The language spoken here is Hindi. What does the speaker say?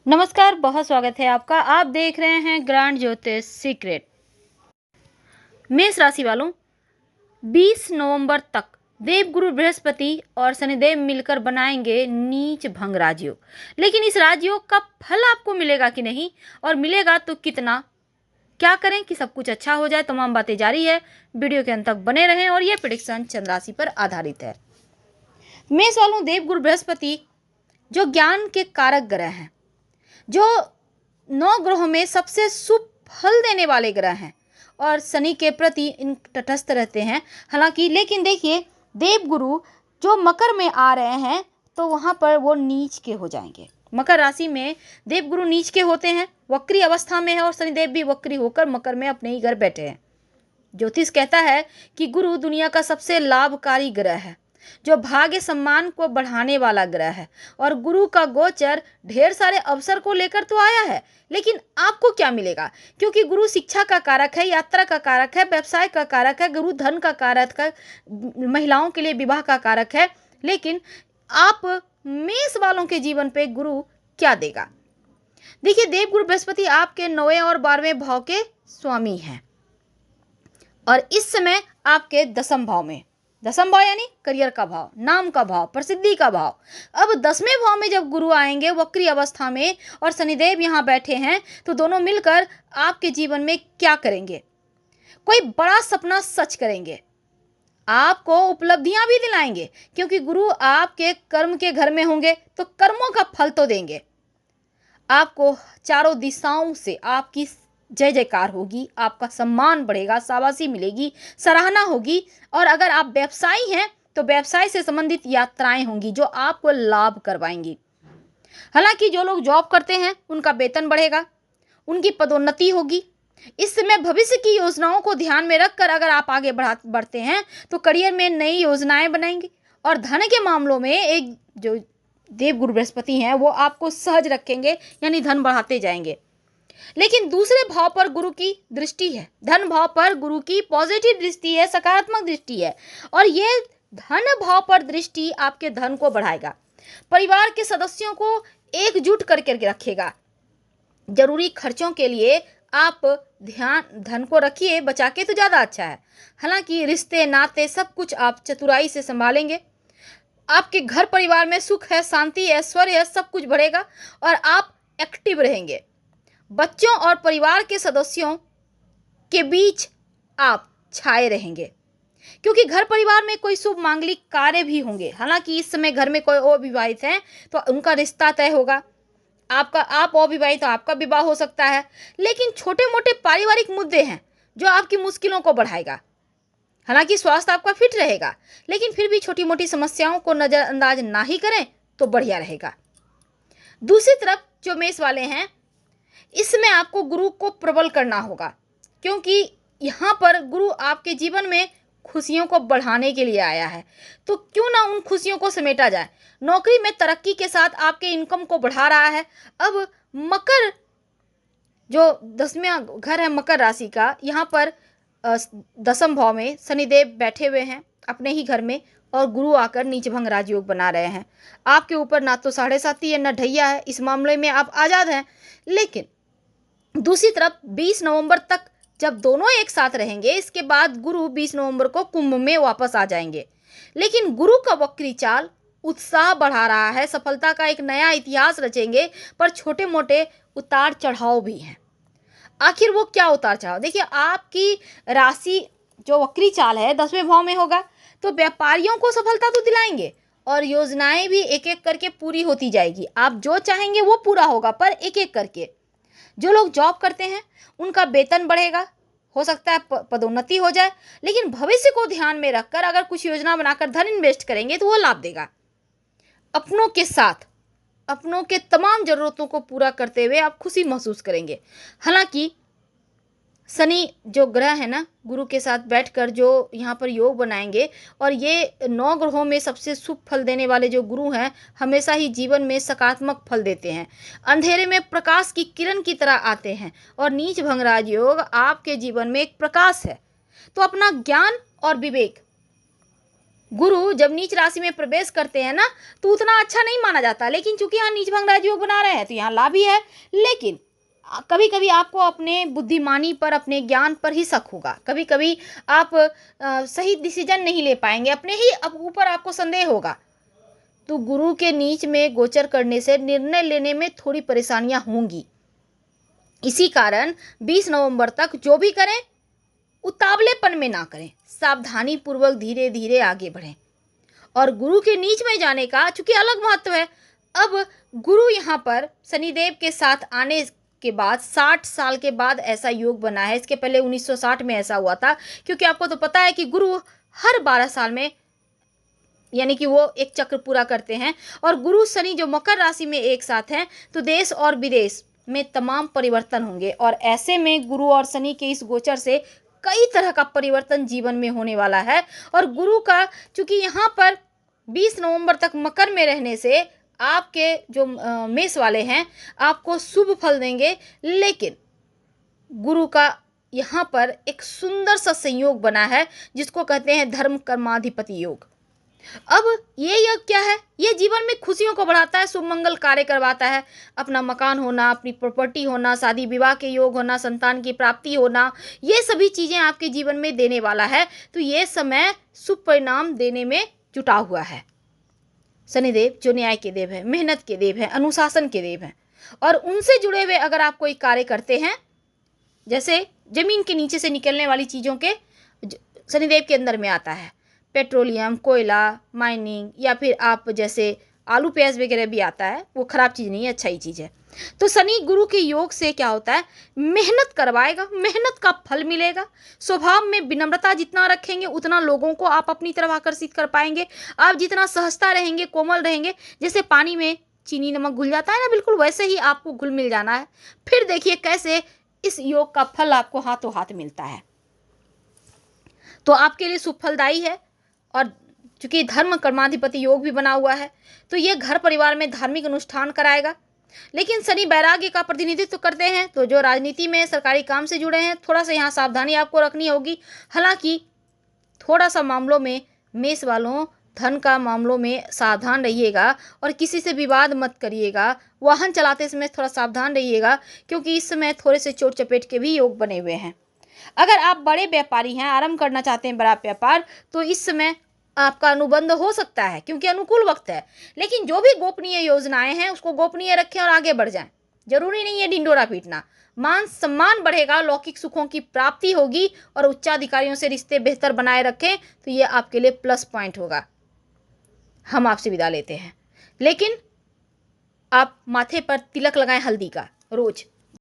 नमस्कार, बहुत स्वागत है आपका। आप देख रहे हैं ग्रांड ज्योतिष सीक्रेट। मेष राशि वालों, 20 नवंबर तक देवगुरु बृहस्पति और शनिदेव मिलकर बनाएंगे नीच भंग राजयोग। लेकिन इस राजयोग का फल आपको मिलेगा कि नहीं, और मिलेगा तो कितना, क्या करें कि सब कुछ अच्छा हो जाए, तमाम बातें जारी है। वीडियो के अंत तक बने रहें और यह प्रेडिक्शन चंद्र राशि पर आधारित है। मेष वालों, देवगुरु बृहस्पति जो ज्ञान के कारक ग्रह हैं, जो 9 ग्रहों में सबसे शुभ फल देने वाले ग्रह हैं, और शनि के प्रति इन तटस्थ रहते हैं। हालांकि लेकिन देखिए, देवगुरु जो मकर में आ रहे हैं तो वहां पर वो नीच के हो जाएंगे। मकर राशि में देवगुरु नीच के होते हैं, वक्री अवस्था में है, और शनिदेव भी वक्री होकर मकर में अपने ही घर बैठे हैं। ज्योतिष कहता है कि गुरु दुनिया का सबसे लाभकारी ग्रह है, जो भाग्य सम्मान को बढ़ाने वाला ग्रह है। और गुरु का गोचर ढेर सारे अवसर को लेकर तो आया है, लेकिन आपको क्या मिलेगा? क्योंकि गुरु शिक्षा का कारक है, यात्रा का कारक है, व्यवसाय का कारक है, गुरु धन का कारक है, महिलाओं के लिए विवाह का कारक है। लेकिन आप मेष वालों के जीवन पे गुरु क्या देगा? देखिए, देवगुरु बृहस्पति आपके 9वें और 12वें भाव के स्वामी हैं, और इस समय आपके 10वें भाव में, 10वां भाव यानी करियर का भाव, नाम का भाव, प्रसिद्धि का भाव। अब 10वें भाव में जब गुरु आएंगे वक्री अवस्था में, और शनिदेव यहाँ बैठे हैं, तो दोनों मिलकर आपके जीवन में क्या करेंगे? कोई बड़ा सपना सच करेंगे, आपको उपलब्धियां भी दिलाएंगे। क्योंकि गुरु आपके कर्म के घर में होंगे तो कर्मों का फल तो देंगे। आपको चारों दिशाओं से आपकी जय जयकार होगी, आपका सम्मान बढ़ेगा, शाबाशी मिलेगी, सराहना होगी। और अगर आप व्यवसायी हैं तो व्यवसाय से संबंधित यात्राएं होंगी जो आपको लाभ करवाएंगी। हालांकि जो लोग जॉब करते हैं उनका वेतन बढ़ेगा, उनकी पदोन्नति होगी। इस समय भविष्य की योजनाओं को ध्यान में रखकर अगर आप आगे बढ़ते हैं तो करियर में नई योजनाएं बनाएंगे। और धन के मामलों में एक जो देवगुरु बृहस्पति हैं वो आपको सहज रखेंगे, यानी धन बढ़ाते जाएंगे। लेकिन दूसरे भाव पर गुरु की दृष्टि है, धन भाव पर गुरु की पॉजिटिव दृष्टि है, सकारात्मक दृष्टि है, और ये धन भाव पर दृष्टि आपके धन को बढ़ाएगा, परिवार के सदस्यों को एकजुट करके रखेगा। जरूरी खर्चों के लिए आप ध्यान धन को रखिए, बचा के तो ज़्यादा अच्छा है। हालांकि रिश्ते नाते सब कुछ आप चतुराई से संभालेंगे। आपके घर परिवार में सुख है, शांति, ऐश्वर्य है, सब कुछ बढ़ेगा, और आप एक्टिव रहेंगे। बच्चों और परिवार के सदस्यों के बीच आप छाए रहेंगे, क्योंकि घर परिवार में कोई शुभ मांगलिक कार्य भी होंगे। हालांकि इस समय घर में कोई अविवाहित है तो उनका रिश्ता तय होगा, आप अविवाहित, तो आपका विवाह हो सकता है। लेकिन छोटे मोटे पारिवारिक मुद्दे हैं जो आपकी मुश्किलों को बढ़ाएगा। हालांकि स्वास्थ्य आपका फिट रहेगा, लेकिन फिर भी छोटी मोटी समस्याओं को नज़रअंदाज ना ही करें तो बढ़िया रहेगा। दूसरी तरफ जो मेष वाले हैं, इसमें आपको गुरु को प्रबल करना होगा, क्योंकि यहाँ पर गुरु आपके जीवन में खुशियों को बढ़ाने के लिए आया है। तो क्यों ना उन खुशियों को समेटा जाए। नौकरी में तरक्की के साथ आपके इनकम को बढ़ा रहा है। अब मकर जो 10वां घर है मकर राशि का, यहाँ पर 10वें भाव में शनिदेव बैठे हुए हैं अपने ही घर में, और गुरु आकर नीच भंग राजयोग बना रहे हैं। आपके ऊपर ना तो 7.5 है ना ढैया है, इस मामले में आप आज़ाद हैं। लेकिन दूसरी तरफ 20 नवंबर तक जब दोनों एक साथ रहेंगे, इसके बाद गुरु 20 नवंबर को कुंभ में वापस आ जाएंगे। लेकिन गुरु का वक्री चाल उत्साह बढ़ा रहा है, सफलता का एक नया इतिहास रचेंगे, पर छोटे मोटे उतार चढ़ाव भी हैं। आखिर वो क्या उतार चढ़ाव? देखिए, आपकी राशि जो वक्री चाल है 10वें भाव में होगा, तो व्यापारियों को सफलता तो दिलाएंगे, और योजनाएं भी एक एक करके पूरी होती जाएगी। आप जो चाहेंगे वो पूरा होगा, पर एक एक करके। जो लोग जॉब करते हैं उनका वेतन बढ़ेगा, हो सकता है पदोन्नति हो जाए। लेकिन भविष्य को ध्यान में रखकर अगर कुछ योजना बनाकर धन इन्वेस्ट करेंगे तो वो लाभ देगा। अपनों के साथ अपनों के तमाम ज़रूरतों को पूरा करते हुए आप खुशी महसूस करेंगे। हालांकि शनि जो ग्रह है ना, गुरु के साथ बैठकर जो यहाँ पर योग बनाएंगे, और ये 9 ग्रहों में सबसे शुभ फल देने वाले जो गुरु हैं हमेशा ही जीवन में सकारात्मक फल देते हैं, अंधेरे में प्रकाश की किरण की तरह आते हैं। और नीच भंग राजयोग आपके जीवन में एक प्रकाश है। तो अपना ज्ञान और विवेक गुरु जब नीच राशि में प्रवेश करते हैं ना तो उतना अच्छा नहीं माना जाता, लेकिन चूंकि यहाँ नीच भंग राजयोग बना रहे हैं तो यहाँ लाभ ही है। लेकिन कभी कभी आपको अपने बुद्धिमानी पर, अपने ज्ञान पर ही शक होगा, कभी कभी आप सही डिसीजन नहीं ले पाएंगे, अपने ही ऊपर आपको संदेह होगा। तो गुरु के नीच में गोचर करने से निर्णय लेने में थोड़ी परेशानियां होंगी। इसी कारण 20 नवंबर तक जो भी करें उतावलेपन में ना करें, सावधानी पूर्वक धीरे धीरे आगे बढ़ें। और गुरु के नीच में जाने का चूंकि अलग महत्व है। अब गुरु यहाँ पर शनिदेव के साथ आने के बाद 60 साल के बाद ऐसा योग बना है। इसके पहले 1960 में ऐसा हुआ था, क्योंकि आपको तो पता है कि गुरु हर 12 साल में यानी कि वो एक चक्र पूरा करते हैं। और गुरु शनि जो मकर राशि में एक साथ हैं तो देश और विदेश में तमाम परिवर्तन होंगे। और ऐसे में गुरु और शनि के इस गोचर से कई तरह का परिवर्तन जीवन में होने वाला है। और गुरु का चूंकि यहाँ पर 20 नवंबर तक मकर में रहने से आपके जो मेष वाले हैं आपको शुभ फल देंगे। लेकिन गुरु का यहाँ पर एक सुंदर सा संयोग बना है जिसको कहते हैं धर्म कर्माधिपति योग। अब ये योग क्या है? ये जीवन में खुशियों को बढ़ाता है, शुभ मंगल कार्य करवाता है। अपना मकान होना, अपनी प्रॉपर्टी होना, शादी विवाह के योग होना, संतान की प्राप्ति होना, ये सभी चीजें आपके जीवन में देने वाला है। तो ये समय शुभ परिणाम देने में जुटा हुआ है। शनिदेव जो न्याय के देव है, मेहनत के देव है, अनुशासन के देव है। और उनसे जुड़े हुए अगर आप कोई कार्य करते हैं, जैसे जमीन के नीचे से निकलने वाली चीजों के शनिदेव के अंदर में आता है, पेट्रोलियम, कोयला, माइनिंग, या फिर आप जैसे आलू प्याज वगैरह भी आता है, वो खराब चीज़ नहीं है, अच्छा ही चीज़ है। तो शनि गुरु के योग से क्या होता है? मेहनत करवाएगा, मेहनत का फल मिलेगा। स्वभाव में विनम्रता जितना रखेंगे उतना लोगों को आप अपनी तरफ आकर्षित कर पाएंगे। आप जितना सहजता रहेंगे, कोमल रहेंगे, जैसे पानी में चीनी नमक घुल जाता है ना, बिल्कुल वैसे ही आपको घुल मिल जाना है। फिर देखिए कैसे इस योग का फल आपको हाथों हाथ मिलता है। तो आपके लिए शुभ फलदायी है। और चूंकि धर्म कर्माधिपति योग भी बना हुआ है तो ये घर परिवार में धार्मिक अनुष्ठान कराएगा। लेकिन शनि वैराग्य का प्रतिनिधित्व करते हैं, तो जो राजनीति में सरकारी काम से जुड़े हैं थोड़ा सा यहाँ सावधानी आपको रखनी होगी। हालांकि थोड़ा सा मामलों में मेष वालों, धन का मामलों में सावधान रहिएगा और किसी से विवाद मत करिएगा। वाहन चलाते समय थोड़ा सावधान रहिएगा, क्योंकि इस समय थोड़े से चोट चपेट के भी योग बने हुए हैं। अगर आप बड़े व्यापारी हैं, आरंभ करना चाहते हैं बड़ा व्यापार, तो इस समय आपका अनुबंध हो सकता है, क्योंकि अनुकूल वक्त है। लेकिन जो भी गोपनीय योजनाएं हैं उसको गोपनीय रखें और आगे बढ़ जाएं। जरूरी नहीं है ढिंडोरा पीटना। मान सम्मान बढ़ेगा, लौकिक सुखों की प्राप्ति होगी और उच्चाधिकारियों से रिश्ते बेहतर बनाए रखें तो ये आपके लिए प्लस पॉइंट होगा। हम आपसे विदा लेते हैं, लेकिन आप माथे पर तिलक लगाएं हल्दी का रोज।